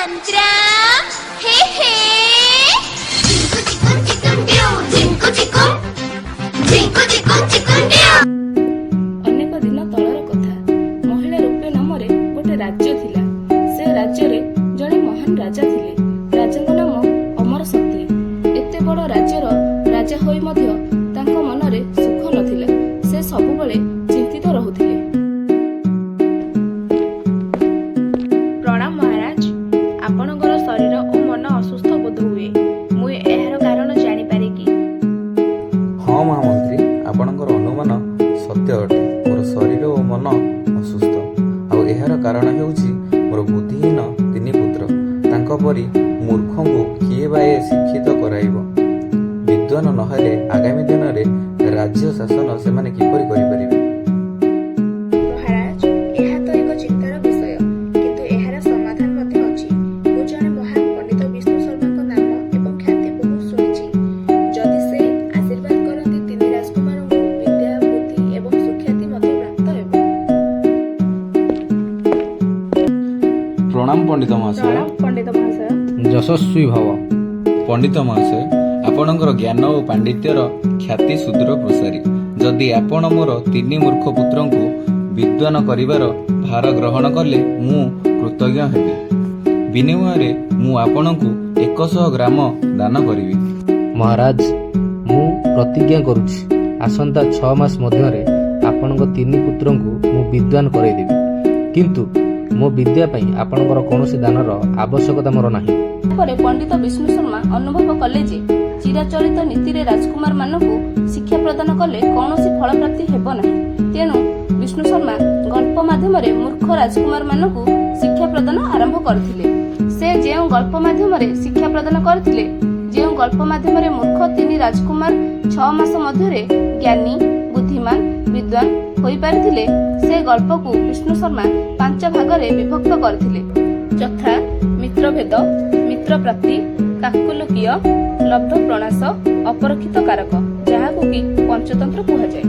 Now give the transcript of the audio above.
मंत्रा हे हे chicken chicken chicken chicken chicken chicken अनेक दिन तलर कथा महिला रूपे नाम गोटे राज्य थिला। से राज्य रे जड़े महान राजा थिले। राजा नाम अमर शक्ति। एते बड़ राज्यर राजा होई मध्य तांको मनरे सुख नथिला। से सबुबेले चिंतित रहुथिले। प्रणाम महाराज, आपणकर शरीर और मन असुस्थ बोध हुए। मु एहार कारण जानि पारे कि? हाँ महामंत्री, आपणकर अनुमान सत्य अटे। मोर शरीर और मन असुस्थ, आउ एहार कारण हेउछि मोर बुद्धिहीन तिनि पुत्र। तांको परि मूर्खଙ୍କୁ किए बा शिक्षित कराइब। विद्वान नहेले आगामी दिन में राज्य शासन सेमाने किपरि करि परिबे? महाराज, एहा तो एक चिंतार विषय, किंतु एहार समाधान मध्ये अछि। मु जने महान पंडित विष्णु शर्माको नाम एवं ख्याति बहुत सुनिछि। जदि से आशीर्वाद करନ୍ତି तिनि राजकुमारଙ୍କୁ विद्या बुद्धि एवं सुख्याति मध्ये प्राप्त हेबो। प्रणाम पंडित महाशय। प्रणाम पंडित महाशय। यशस्वी भव। पंडित महाशय, आपणकर ज्ञान और पांडित्यर ख्याति सुदूर प्रसारी। जदि आपण मोर तिनि मूर्ख पुत्रଙ୍କୁ विद्वान करिवार भार ग्रहण कले मु कृतज्ञ हेबि। विनिमय मु आपणଙ୍କୁ 100 ग्राम दान करिवि। महाराज, मु प्रतिज्ञा करुछि आसंता 6 मास मध्यरे आपणक तिनि पुत्रଙ୍କୁ मु विद्वान करैदेबि। किंतु मो विद्या पई आपणकर कोनोसी दानर आवश्यकता मोर नाही। ପରେ ପଣ୍ଡିତ ବିଷ୍ଣୁ ଶର୍ମା ଅନୁଭବ କଲେ ଯେ ଚିରାଚରିତ ନୀତିରେ ରାଜକୁମାର ମାନଙ୍କୁ ଶିକ୍ଷା ପ୍ରଦାନ କଲେ କୌଣସି ଫଳ ପ୍ରାପ୍ତି ହେବ ନାହିଁ। ତେଣୁ ବିଷ୍ଣୁ ଶର୍ମା ଗଳ୍ପ ମାଧ୍ୟମରେ ମୂର୍ଖ ରାଜକୁମାର ମାନଙ୍କୁ ଶିକ୍ଷା ପ୍ରଦାନ ଆରମ୍ଭ କରିଥିଲେ। ସେ ଯେଉଁ ଗଳ୍ପ ମାଧ୍ୟମରେ ଶିକ୍ଷା ପ୍ରଦାନ କରିଥିଲେ, ଯେଉଁ ଗଳ୍ପ ମାଧ୍ୟମରେ ମୂର୍ଖ ତିନି ରାଜକୁମାର 6 ମାସ ମଧ୍ୟରେ ଜ୍ଞାନୀ ବୁଦ୍ଧିମାନ ବିଦ୍ୱାନ ହୋଇପାରିଥିଲେ, ସେ ଗଳ୍ପକୁ ବିଷ୍ଣୁ ଶର୍ମା 5 ଭାଗରେ ବିଭକ୍ତ କରିଥିଲେ, ଯଥା ମିତ୍ରଭେଦ, ମିତ୍ର ପ୍ରାପ୍ତି, କାକୁଲକୀୟ, ଲବ୍ଧ ପ୍ରଣାଶ, ଅପରକ୍ଷିତ କାରକ, ଯାହାକୁ କି ପଞ୍ଚତନ୍ତ୍ର କୁହାଯାଏ।